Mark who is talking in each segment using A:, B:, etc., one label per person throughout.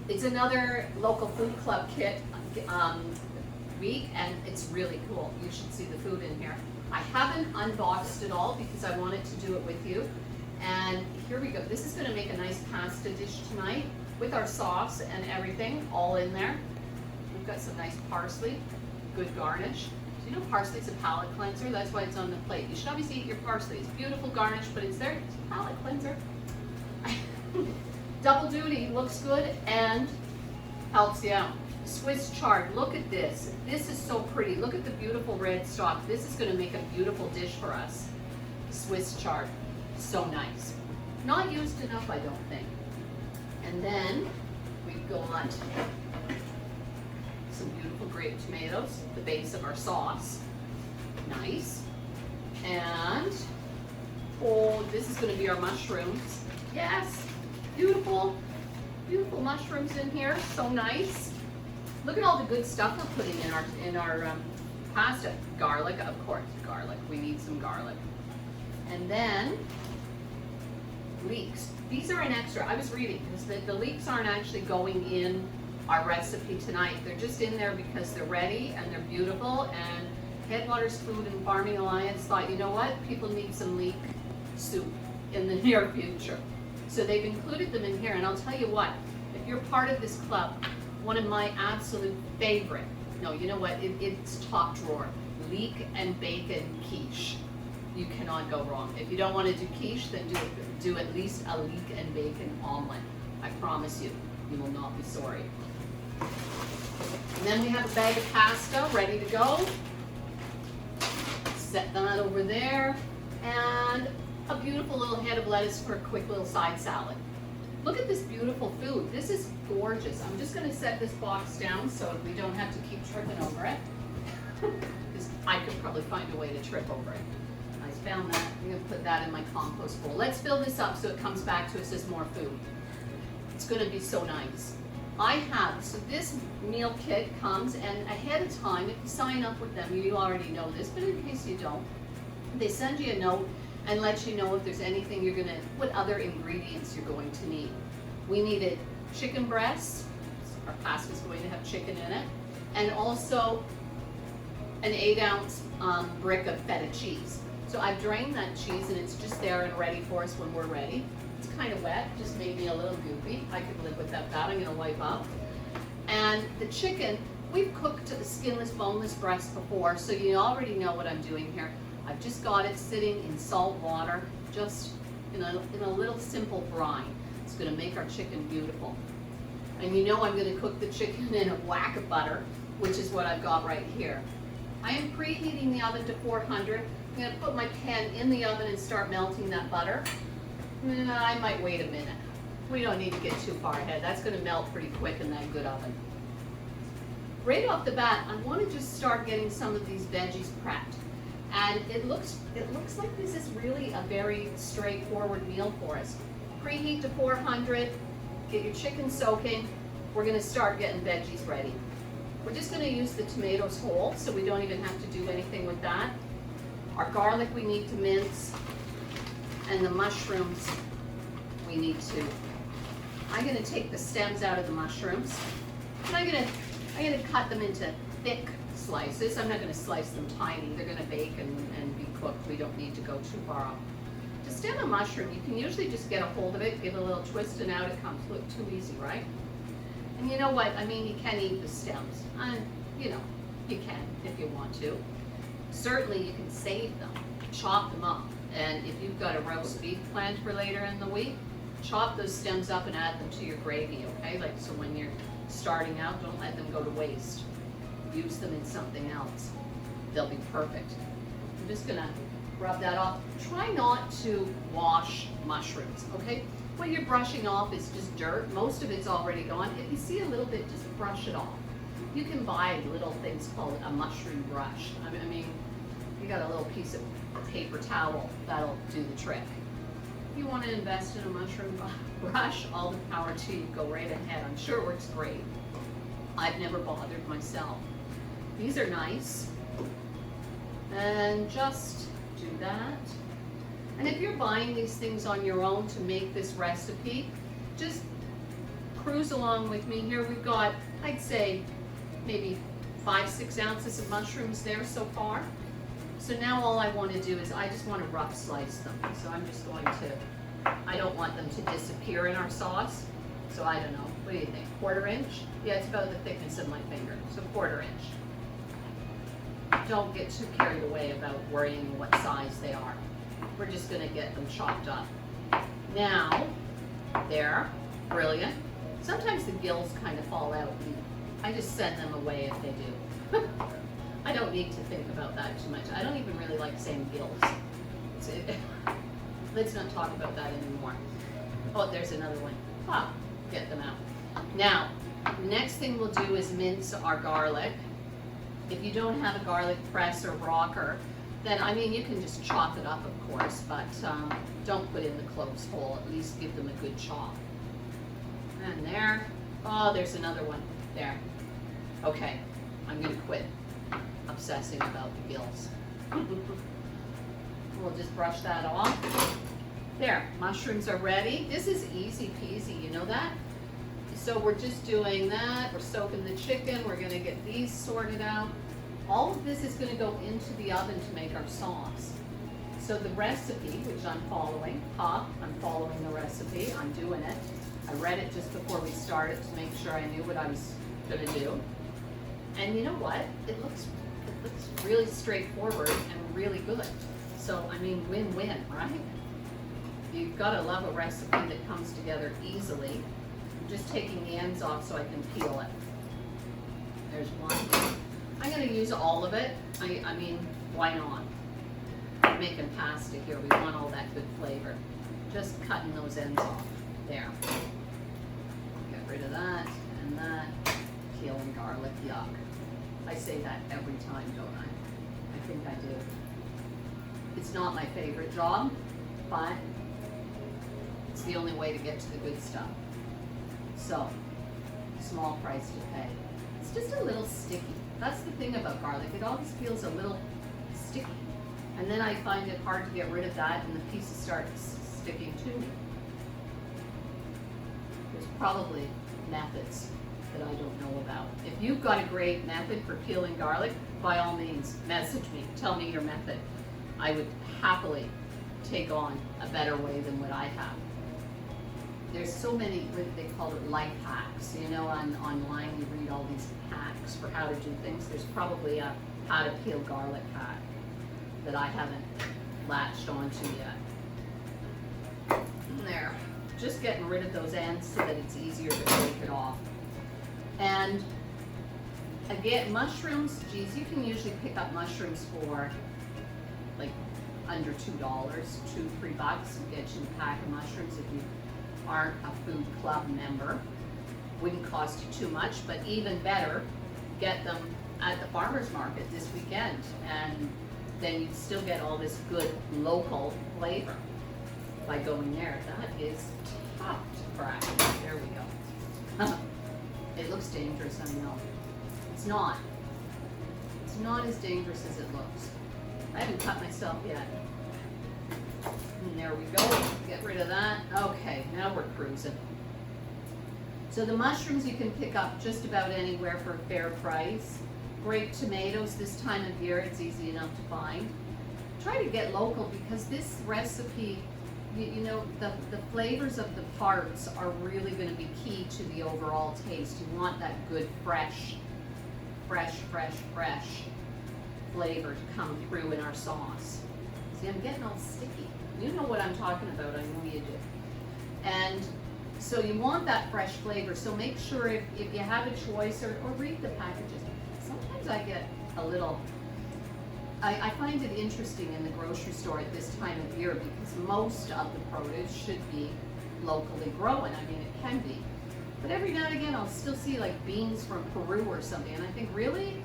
A: It's another local food club kit week, and it's really cool. You should see the food in here. I haven't unboxed it all because I wanted to do it with you. And here we go. This is going to make a nice pasta dish tonight with our sauce and everything all in there. We've got some nice parsley, good garnish. So you know parsley is a palate cleanser, that's why it's on the plate. You should obviously eat your parsley. It's beautiful garnish, but it's there, it's a palate cleanser. Double duty, looks good and helps you out. Swiss chard, look at this. This is so pretty. Look at the beautiful red stalk. This is going to make a beautiful dish for us. Swiss chard, so nice. Not used enough, I don't think. And then we've got some beautiful grape tomatoes, the base of our sauce. Nice. And, oh, this is going to be our mushrooms. Yes, beautiful, beautiful mushrooms in here, so nice. Look at all the good stuff we're putting in our pasta. Garlic, of course, garlic. We need some garlic. And then leeks. These are an extra. I was reading because the leeks aren't actually going in our recipe tonight. They're just in there because they're ready and they're beautiful. And Headwaters Food and Farming Alliance thought, you know what? People need some leek soup in the near future. So they've included them in here. And I'll tell you what, if you're part of this club, one of my absolute favorite, no, you know what, it's top drawer, leek and bacon quiche. You cannot go wrong. If you don't want to do quiche, then do at least a leek and bacon omelet. I promise you, you will not be sorry. And then we have a bag of pasta ready to go. Set that over there. And a beautiful little head of lettuce for a quick little side salad. Look at this beautiful food. This is gorgeous. I'm just going to set this box down so we don't have to keep tripping over it. Because I could probably find a way to trip over it. I found that. I'm going to put that in my compost bowl. Let's fill this up so it comes back to us as more food. It's going to be so nice. So this meal kit comes, and ahead of time, if you sign up with them, you already know this, but in case you don't, they send you a note and let you know if there's anything what other ingredients you're going to need. We needed chicken breasts, our pasta's going to have chicken in it, and also an 8-ounce brick of feta cheese. So I've drained that cheese and it's just there and ready for us when we're ready. It's kind of wet, just made me a little goopy. I could live with that. I'm gonna wipe up. And the chicken, we've cooked the skinless, boneless breast before, so you already know what I'm doing here. I've just got it sitting in salt water, just in a little simple brine. It's gonna make our chicken beautiful. And you know I'm gonna cook the chicken in a whack of butter, which is what I've got right here. I am preheating the oven to 400. I'm gonna put my pan in the oven and start melting that butter. I might wait a minute. We don't need to get too far ahead. That's gonna melt pretty quick in that good oven. Right off the bat, I wanna just start getting some of these veggies prepped. And it looks like this is really a very straightforward meal for us. Preheat to 400, get your chicken soaking. We're gonna start getting veggies ready. We're just gonna use the tomatoes whole, so we don't even have to do anything with that. Our garlic we need to mince, and the mushrooms we need to. I'm gonna take the stems out of the mushrooms, and I'm gonna cut them into thick slices. I'm not going to slice them tiny. They're going to bake and be cooked. We don't need to go too far off. To stem a mushroom, you can usually just get a hold of it, give it a little twist, and out it comes. Look, too easy, right? And you know what? I mean, you can eat the stems. You know, you can if you want to. Certainly, you can save them, chop them up. And if you've got a roast beef planned for later in the week, chop those stems up and add them to your gravy, okay? Like, so when you're starting out, don't let them go to waste. Use them in something else. They'll be perfect. I'm just gonna rub that off. Try not to wash mushrooms, okay? What you're brushing off is just dirt. Most of it's already gone. If you see a little bit, just brush it off. You can buy little things called a mushroom brush. I mean, you got a little piece of paper towel, that'll do the trick. If you want to invest in a mushroom brush, all the power to you. Go right ahead. I'm sure it works great. I've never bothered myself. These are nice. And just do that. And if you're buying these things on your own to make this recipe, just cruise along with me here. We've got, I'd say, maybe 5-6 ounces of mushrooms there so far. So now all I want to do is I just want to rough slice them. So I'm just going to, I don't want them to disappear in our sauce. So I don't know, what do you think, 1/4 inch? Yeah, it's about the thickness of my finger, so 1/4 inch. Don't get too carried away about worrying what size they are. We're just gonna get them chopped up. Now, there, brilliant. Sometimes the gills kind of fall out and I just send them away if they do. I don't need to think about that too much. I don't even really like saying gills. Let's not talk about that anymore. Oh, there's another one. Ah, get them out. Now, next thing we'll do is mince our garlic. If you don't have a garlic press or rocker, then, I mean, you can just chop it up, of course, but don't put in the cloves whole. At least give them a good chop. And there. Oh, there's another one. There. Okay, I'm going to quit obsessing about the gills. We'll just brush that off. There, mushrooms are ready. This is easy peasy, you know that? So we're just doing that. We're soaking the chicken. We're going to get these sorted out. All of this is going to go into the oven to make our sauce. So the recipe, which I'm following, I'm following the recipe. I'm doing it. I read it just before we started to make sure I knew what I was going to do. And you know what? It looks really straightforward and really good. So, I mean, win-win, right? You've got to love a recipe that comes together easily. I'm just taking the ends off so I can peel it. There's one. I'm going to use all of it. I mean, why not? We're making pasta here. We want all that good flavor. Just cutting those ends off. There. Get rid of that and that. Peeling garlic, yuck. I say that every time, don't I? I think I do. It's not my favorite job, but it's the only way to get to the good stuff. So, small price to pay. It's just a little sticky. That's the thing about garlic. It always feels a little sticky. And then I find it hard to get rid of that and the pieces start sticking to me. There's probably methods that I don't know about. If you've got a great method for peeling garlic, by all means, message me. Tell me your method. I would happily take on a better way than what I have. There's so many, what they call it, life hacks. You know, online you read all these hacks for how to do things. There's probably a how to peel garlic hack that I haven't latched onto yet. There. Just getting rid of those ends so that it's easier to take it off. And again, mushrooms, geez, you can usually pick up mushrooms for like under $2, $2-3 and get you a pack of mushrooms if you aren't a food club member. Wouldn't cost you too much, but even better, get them at the farmer's market this weekend, and then you'd still get all this good local flavor by going there. That is tough to crack. There we go. It looks dangerous, I know. It's not. It's not as dangerous as it looks. I haven't cut myself yet. And there we go. Get rid of that. Okay, now we're cruising. So the mushrooms you can pick up just about anywhere for a fair price. Great tomatoes this time of year, it's easy enough to find. Try to get local because this recipe, you know, the flavors of the parts are really going to be key to the overall taste. You want that good fresh flavor to come through in our sauce. See, I'm getting all sticky. You know what I'm talking about, I know you do. And so you want that fresh flavor, so make sure if you have a choice, or read the packages. Sometimes I get a little, I find it interesting in the grocery store at this time of year because most of the produce should be locally grown. I mean, it can be. But every now and again, I'll still see like beans from Peru or something, and I think, really?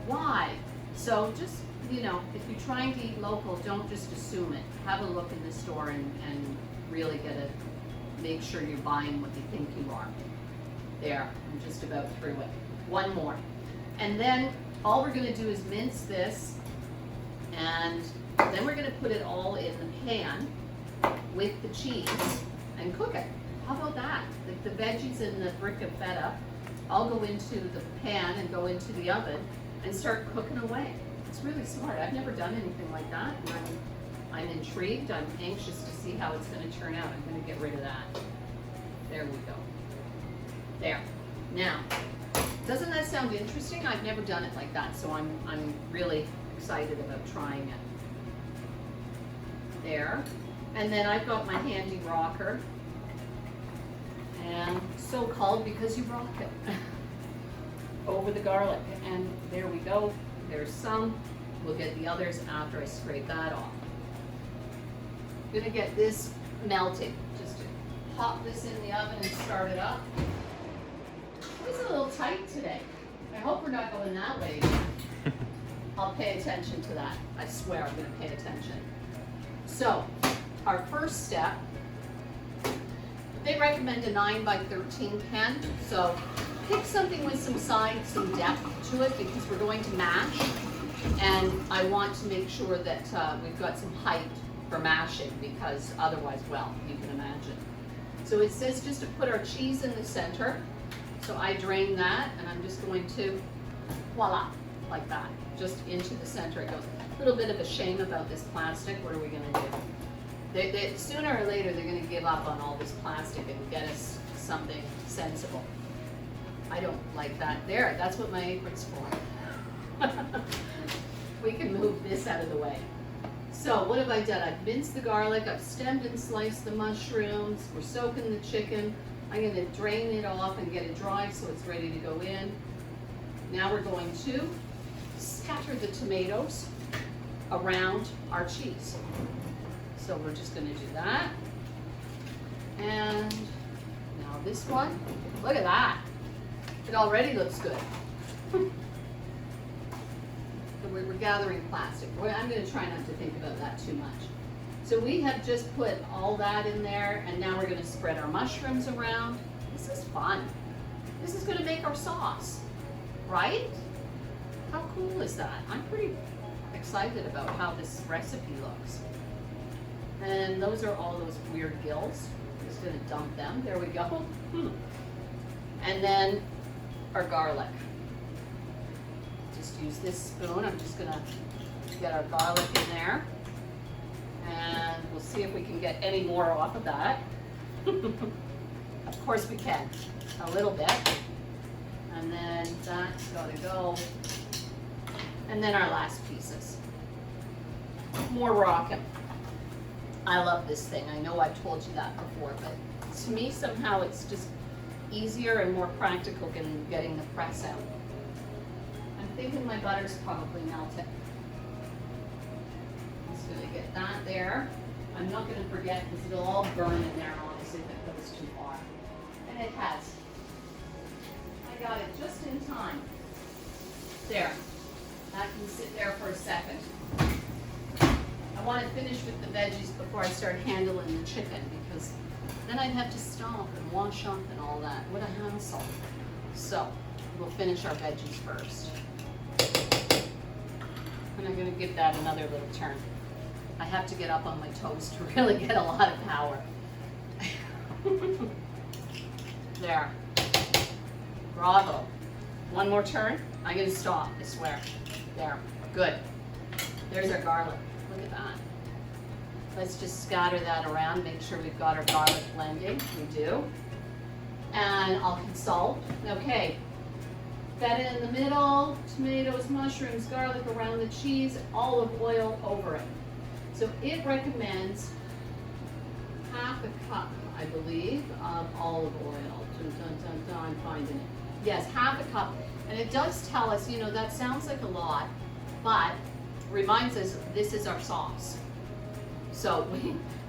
A: Why? So just, you know, if you're trying to eat local, don't just assume it. Have a look in the store and really make sure you're buying what you think you are. There, I'm just about through it. One more. And then all we're going to do is mince this, and then we're going to put it all in the pan with the cheese and cook it. How about that? The veggies and the brick of feta all go into the pan and go into the oven and start cooking away. It's really smart. I've never done anything like that. And I'm intrigued. I'm anxious to see how it's going to turn out. I'm going to get rid of that. There we go. There. Now, doesn't that sound interesting? I've never done it like that, so I'm really excited about trying it. There. And then I've got my handy rocker. And so called because you rock it over the garlic. And there we go. There's some. We'll get the others after I scrape that off. I'm gonna get this melting. Just to pop this in the oven and start it up. It's a little tight today. I hope we're not going that way again. I'll pay attention to that. I swear I'm gonna pay attention. So, our first step, they recommend a 9 by 13 pan. So pick something with some size, some depth to it because we're going to mash. And I want to make sure that we've got some height for mashing because otherwise, well, you can imagine. So it says just to put our cheese in the center. So I drain that and I'm just going to, voila, like that, just into the center it goes. A little bit of a shame about this plastic. What are we gonna do? Sooner or later, they're going to give up on all this plastic and get us something sensible. I don't like that. There, that's what my apron's for. We can move this out of the way. So what have I done? I've minced the garlic, I've stemmed and sliced the mushrooms, we're soaking the chicken. I'm going to drain it off and get it dry so it's ready to go in. Now we're going to scatter the tomatoes around our cheese. So we're just going to do that. And now this one. Look at that. It already looks good. So we're gathering plastic. I'm going to try not to think about that too much. So we have just put all that in there, and now we're going to spread our mushrooms around. This is fun. This is going to make our sauce, right? How cool is that? I'm pretty excited about how this recipe looks. And those are all those weird gills. I'm just going to dump them. There we go. And then our garlic. Just use this spoon. I'm just going to get our garlic in there. And we'll see if we can get any more off of that. Of course we can. A little bit. And then that's got to go. And then our last pieces. More rockin'. I love this thing. I know I've told you that before, but to me somehow it's just easier and more practical than getting the press out. I'm thinking my butter's probably melted. I'm just going to get that there. I'm not going to forget because it'll all burn in there honestly if it goes too far. And it has. I got it just in time. There. That can sit there for a second. I want to finish with the veggies before I start handling the chicken because then I'd have to stop and wash up and all that. What a hassle. So we'll finish our veggies first. And I'm going to give that another little turn. I have to get up on my toes to really get a lot of power. There. Bravo. One more turn. I'm going to stop, I swear. There. Good. There's our garlic. Look at that. Let's just scatter that around, make sure we've got our garlic blending. We do. And I'll consult. Okay. Feta in the middle, tomatoes, mushrooms, garlic around the cheese, olive oil over it. So it recommends half a cup, I believe, of olive oil. Dun, dun, dun, dun, I'm finding it. Yes, half a cup. And it does tell us, you know, that sounds like a lot, but reminds us this is our sauce. So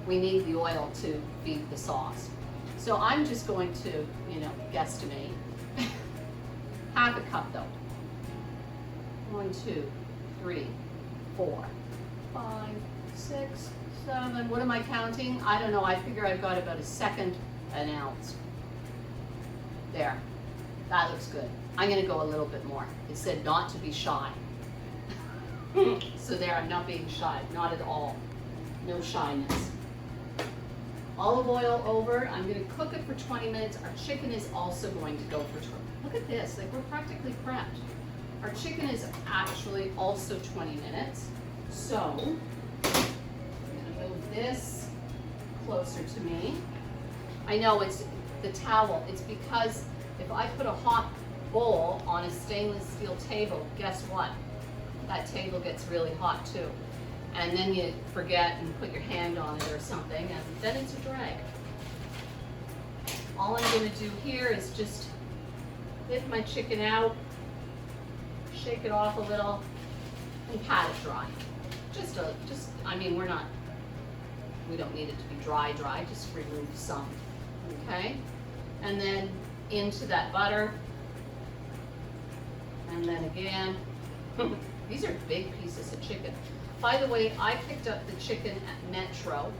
A: we need the oil to feed the sauce. So I'm just going to, you know, guesstimate. Half a cup though. 1, 2, 3, 4, 5, 6, 7. What am I counting? I don't know. I figure I've got about a second an ounce. There. That looks good. I'm going to go a little bit more. It said not to be shy. So there, I'm not being shy. Not at all. No shyness. Olive oil over. I'm gonna cook it for 20 minutes. Our chicken is also going to go for 20. Look at this, like we're practically prepped. Our chicken is actually also 20 minutes. So, I'm gonna move this closer to me. I know it's the towel. It's because if I put a hot bowl on a stainless steel table, guess what? That table gets really hot too. And then you forget and put your hand on it or something, and then it's a drag. All I'm gonna do here is just lift my chicken out, shake it off a little, and pat it dry. I mean, we don't need it to be dry, just remove some, okay? And then into that butter, and then again, these are big pieces of chicken. By the way, I picked up the chicken at Metro,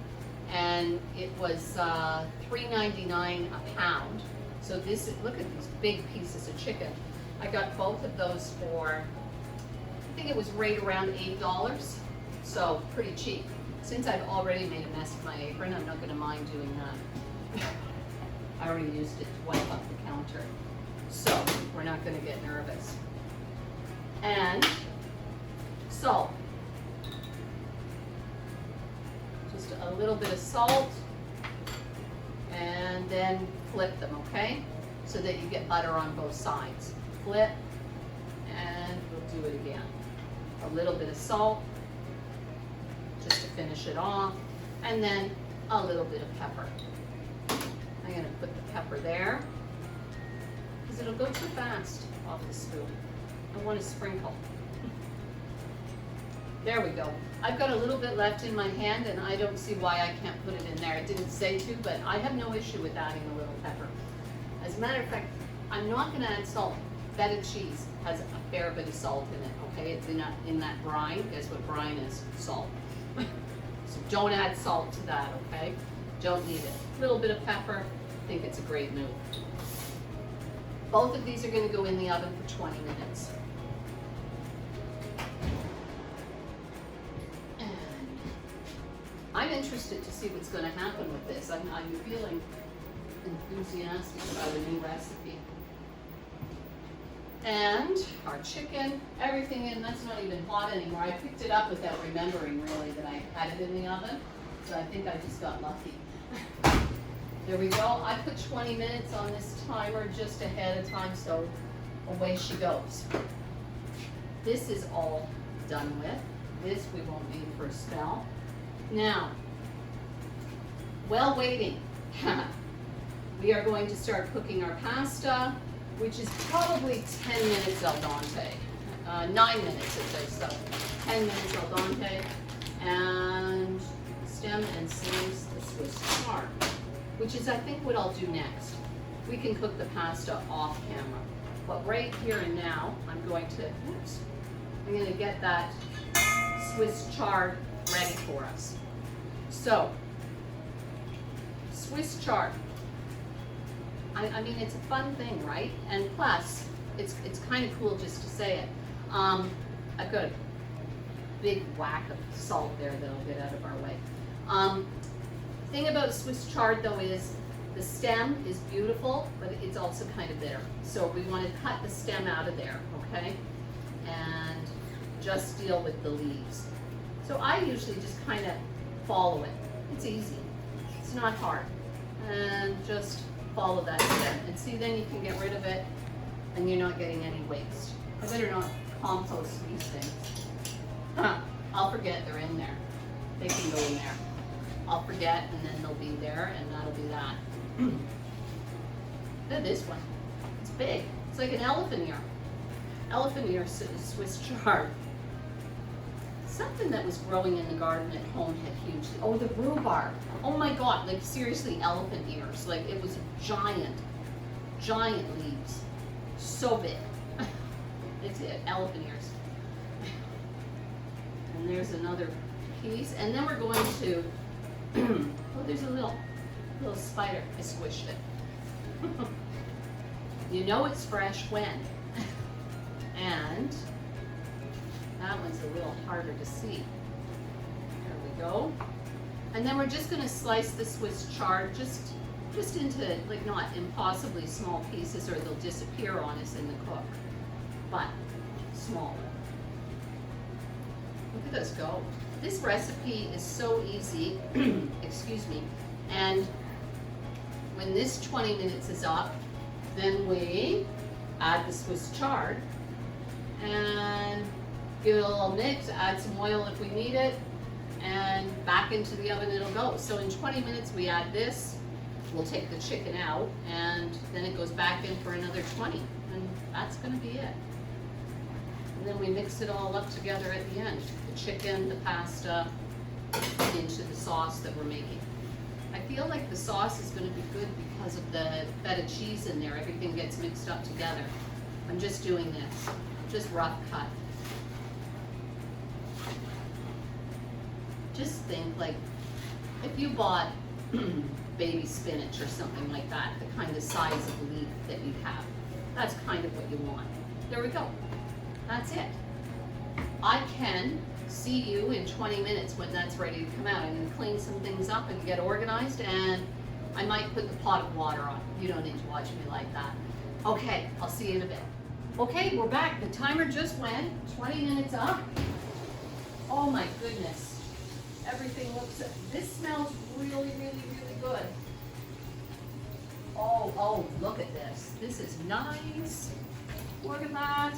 A: and it was $3.99 a pound. So look at these big pieces of chicken. I got both of those for, I think it was right around $8. So pretty cheap. Since I've already made a mess of my apron, I'm not gonna mind doing that. I already used it to wipe up the counter. So we're not gonna get nervous. And salt. Just a little bit of salt, and then flip them, okay? So that you get butter on both sides. Flip, and we'll do it again. A little bit of salt, just to finish it off, and then a little bit of pepper. I'm gonna put the pepper there, because it'll go too fast off the spoon. I want to sprinkle. There we go. I've got a little bit left in my hand, and I don't see why I can't put it in there. It didn't say to, but I have no issue with adding a little pepper. As a matter of fact, I'm not going to add salt. Feta cheese has a fair bit of salt in it, okay? It's in that brine. Guess what brine is? Salt. So don't add salt to that, okay? Don't need it. A little bit of pepper. I think it's a great move. Both of these are going to go in the oven for 20 minutes. And I'm interested to see what's going to happen with this. I'm feeling enthusiastic about a new recipe. And our chicken, everything in, that's not even hot anymore. I picked it up without remembering really that I had it in the oven. So I think I just got lucky. There we go. I put 20 minutes on this timer just ahead of time, so away she goes. This is all done with. This we won't need for a spell. Now, while waiting, we are going to start cooking our pasta, which is probably 10 minutes al dente. 9 minutes it says, so 10 minutes al dente. And stem and seams the Swiss chard, which is I think what I'll do next. We can cook the pasta off camera. But right here and now, I'm going to get that Swiss chard ready for us. So, Swiss chard. I mean, it's a fun thing, right? And plus, it's kind of cool just to say it. I've got a big whack of salt there that I'll get out of our way. Thing about Swiss chard though is the stem is beautiful, but it's also kind of bitter. So we want to cut the stem out of there, okay? And just deal with the leaves. So I usually just kind of follow it. It's easy. It's not hard. And just follow that stem. And see, then you can get rid of it and you're not getting any waste. I better not compost these things. I'll forget they're in there. They can go in there. I'll forget, and then they'll be there, and that'll be that. Look at this one. It's big. It's like an elephant ear. Elephant ear Swiss chard. Something that was growing in the garden at home had huge. Oh, the rhubarb. Oh my God! Like seriously, elephant ears. Like it was giant leaves. So big. It's it. Elephant ears. And there's another piece, and then we're going to. Oh, there's a little spider. I squished it. You know it's fresh when. And that one's a little harder to see. There we go. And then we're just gonna slice the Swiss chard just into, like, not impossibly small pieces or they'll disappear on us in the cook, but small. Look at us go. This recipe is so easy, excuse me, and when this 20 minutes is up, then we add the Swiss chard and give it a little mix, add some oil if we need it, and back into the oven it'll go. So in 20 minutes we add this, we'll take the chicken out, and then it goes back in for another 20, and that's gonna be it. And then we mix it all up together at the end. The chicken, the pasta, into the sauce that we're making. I feel like the sauce is gonna be good because of the feta cheese in there. Everything gets mixed up together. I'm just doing this, just rough cut. Just think, like, if you bought baby spinach or something like that, the kind of size of leaf that you have, that's kind of what you want. There we go. That's it. I can see you in 20 minutes when that's ready to come out. I'm gonna clean some things up and get organized, and I might put the pot of water on. You don't need to watch me like that. Okay, I'll see you in a bit. Okay, we're back. The timer just went, 20 minutes up. Oh my goodness. Everything looks, this smells really, really, really good. Oh, look at this. This is nice. Look at that.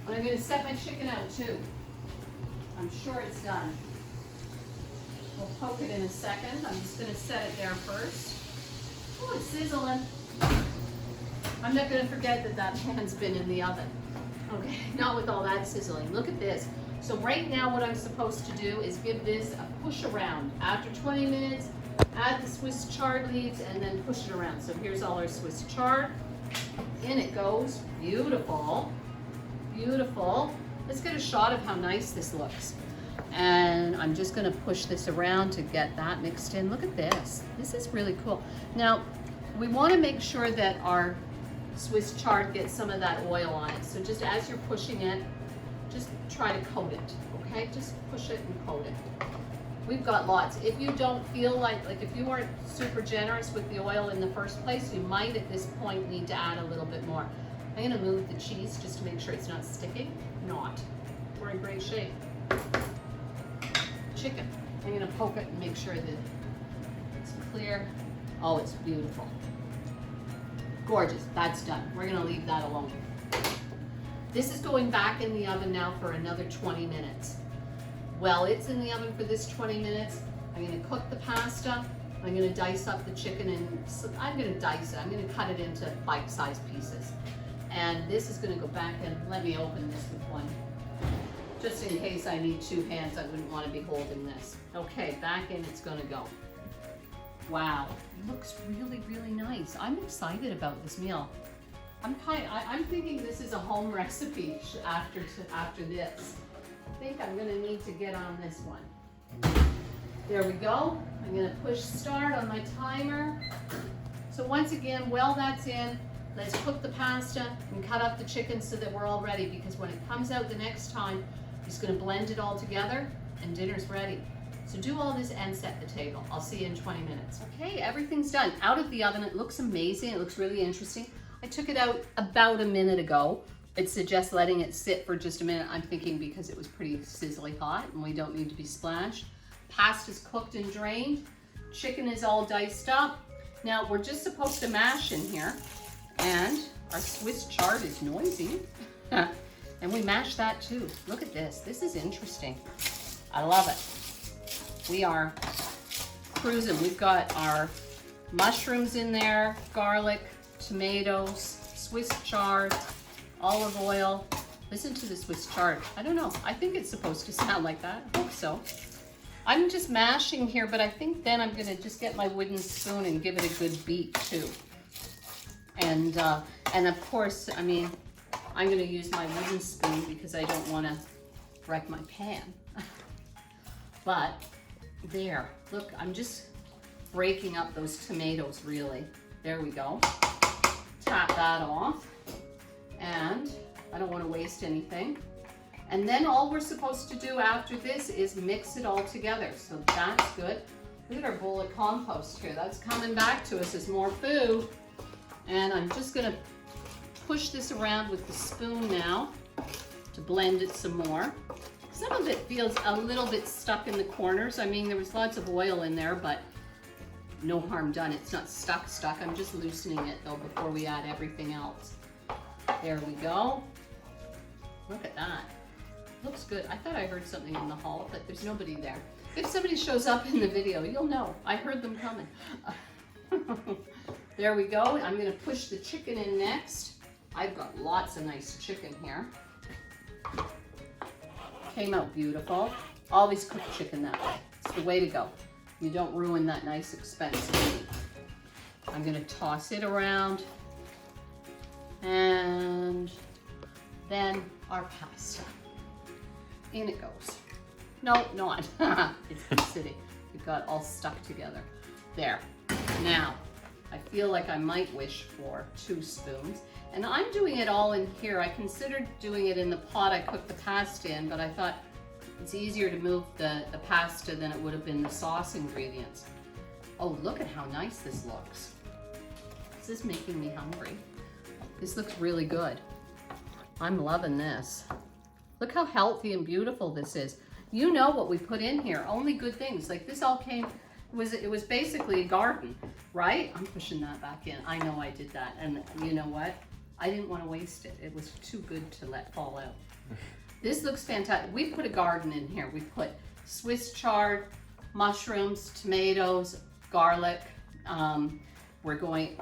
A: I'm gonna set my chicken out too. I'm sure it's done. We'll poke it in a second. I'm just gonna set it there first. Oh, it's sizzling. I'm not gonna forget that that pan's been in the oven. Okay, not with all that sizzling. Look at this. So right now what I'm supposed to do is give this a push around. After 20 minutes, add the Swiss chard leaves and then push it around. So here's all our Swiss chard. In it goes. Beautiful. Beautiful. Let's get a shot of how nice this looks. And I'm just gonna push this around to get that mixed in. Look at this. This is really cool. Now, we wanna make sure that our Swiss chard gets some of that oil on it. So just as you're pushing it, just try to coat it, okay? Just push it and coat it. We've got lots. If you don't feel like if you weren't super generous with the oil in the first place, you might at this point need to add a little bit more. I'm gonna move the cheese just to make sure it's not sticking. Not. We're in great shape. Chicken. I'm gonna poke it and make sure that it's clear. Oh, it's beautiful. Gorgeous. That's done. We're gonna leave that alone. This is going back in the oven now for another 20 minutes. While it's in the oven for this 20 minutes, I'm gonna cook the pasta. I'm gonna dice up the chicken, and I'm gonna dice it. I'm gonna cut it into bite-sized pieces. And this is gonna go back in. Let me open this with one. Just in case I need two hands, I wouldn't wanna be holding this. Okay, back in it's gonna go. Wow, it looks really, really nice. I'm excited about this meal. I'm thinking this is a home recipe after this. I think I'm gonna need to get on this one. There we go. I'm gonna push start on my timer. So once again, while that's in, let's cook the pasta and cut up the chicken so that we're all ready, because when it comes out the next time, just gonna blend it all together and dinner's ready. So do all this and set the table. I'll see you in 20 minutes. Okay, everything's done. Out of the oven, it looks amazing. It looks really interesting. I took it out about a minute ago. It suggests letting it sit for just a minute. I'm thinking because it was pretty sizzly hot and we don't need to be splashed. Pasta's cooked and drained. Chicken is all diced up. Now we're just supposed to mash in here, and our Swiss chard is noisy. And we mash that too. Look at this. This is interesting. I love it. We are cruising. We've got our mushrooms in there, garlic, tomatoes, Swiss chard, olive oil. Listen to the Swiss chard. I don't know. I think it's supposed to sound like that. I hope so. I'm just mashing here, but I think then I'm gonna just get my wooden spoon and give it a good beat too. And of course, I mean, I'm gonna use my wooden spoon because I don't wanna wreck my pan. But there, look, I'm just breaking up those tomatoes really. There we go. Tap that off. And I don't wanna waste anything. And then all we're supposed to do after this is mix it all together. So that's good. Look at our bowl of compost here. That's coming back to us as more food. And I'm just gonna push this around with the spoon now to blend it some more. Some of it feels a little bit stuck in the corners. I mean, there was lots of oil in there, but no harm done. It's not stuck. I'm just loosening it though before we add everything else. There we go. Look at that. Looks good. I thought I heard something in the hall, but there's nobody there. If somebody shows up in the video, you'll know. I heard them coming. There we go. I'm gonna push the chicken in next. I've got lots of nice chicken here. Came out beautiful. Always cook chicken that way. It's the way to go. You don't ruin that nice expensive meat. I'm gonna toss it around. And then our pasta. In it goes. No, not. It's sitting. It got all stuck together. There. Now, I feel like I might wish for 2 spoons. And I'm doing it all in here. I considered doing it in the pot I cooked the pasta in, but I thought it's easier to move the pasta than it would have been the sauce ingredients. Oh, look at how nice this looks. This is making me hungry. This looks really good. I'm loving this. Look how healthy and beautiful this is. You know what we put in here, only good things. Like this all came, it was basically a garden, right? I'm pushing that back in. I know I did that. And you know what? I didn't want to waste it. It was too good to let fall out. This looks fantastic. We put a garden in here. We put Swiss chard, mushrooms, tomatoes, garlic. We're going,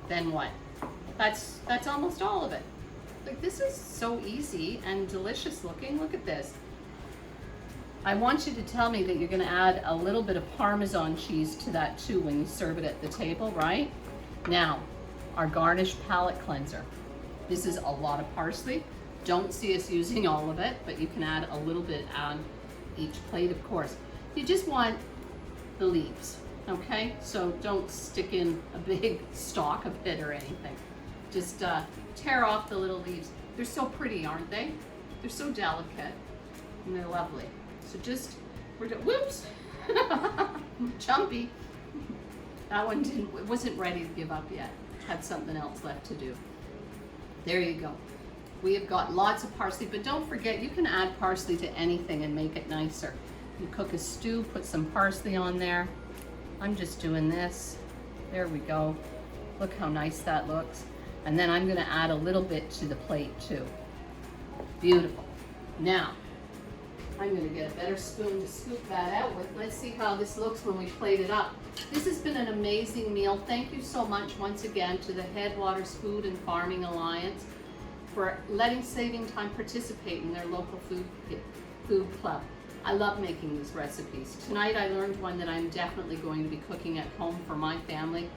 A: then what? That's almost all of it. Like this is so easy and delicious looking. Look at this. I want you to tell me that you're gonna add a little bit of Parmesan cheese to that too when you serve it at the table, right? Now, our garnish palate cleanser. This is a lot of parsley. Don't see us using all of it, but you can add a little bit on each plate, of course. You just want the leaves, okay? So don't stick in a big stalk of it or anything. Just tear off the little leaves. They're so pretty, aren't they? They're so delicate and they're lovely. So just, whoops, chumpy. That one wasn't ready to give up yet. Had something else left to do. There you go. We have got lots of parsley, but don't forget, you can add parsley to anything and make it nicer. You cook a stew, put some parsley on there. I'm just doing this. There we go. Look how nice that looks. And then I'm gonna add a little bit to the plate too. Beautiful. Now, I'm gonna get a better spoon to scoop that out with. Let's see how this looks when we plate it up. This has been an amazing meal. Thank you so much once again to the Headwaters Food and Farming Alliance for letting Saving Time participate in their local food club. I love making these recipes. Tonight I learned one that I'm definitely going to be cooking at home for my family.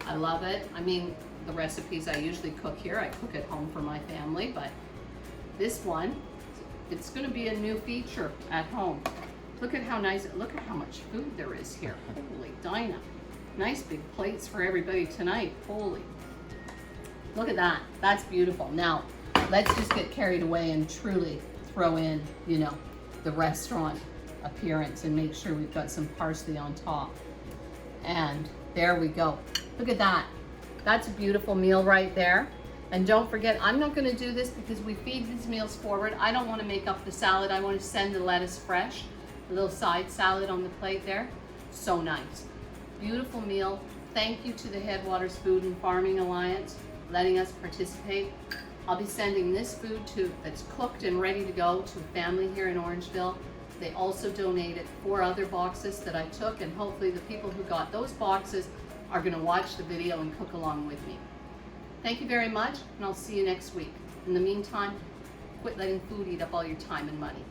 A: I love it. I mean, the recipes I usually cook here, I cook at home for my family, but this one, it's going to be a new feature at home. Look at how nice, look at how much food there is here. Holy Dinah. Nice big plates for everybody tonight. Holy. Look at that. That's beautiful. Now, let's just get carried away and truly throw in, you know, the restaurant appearance and make sure we've got some parsley on top. And there we go. Look at that. That's a beautiful meal right there. And don't forget, I'm not going to do this because we feed these meals forward. I don't want to make up the salad. I want to send the lettuce fresh. A little side salad on the plate there. So nice. Beautiful meal. Thank you to the Headwaters Food and Farming Alliance letting us participate. I'll be sending this food that's cooked and ready to go to a family here in Orangeville. They also donated 4 other boxes that I took, and hopefully the people who got those boxes are going to watch the video and cook along with me. Thank you very much, and I'll see you next week. In the meantime, quit letting food eat up all your time and money.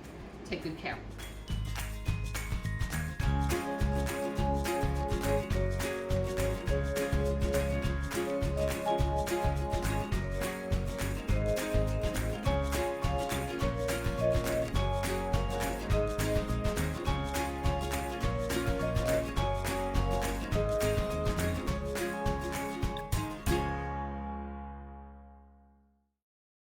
A: Take good care.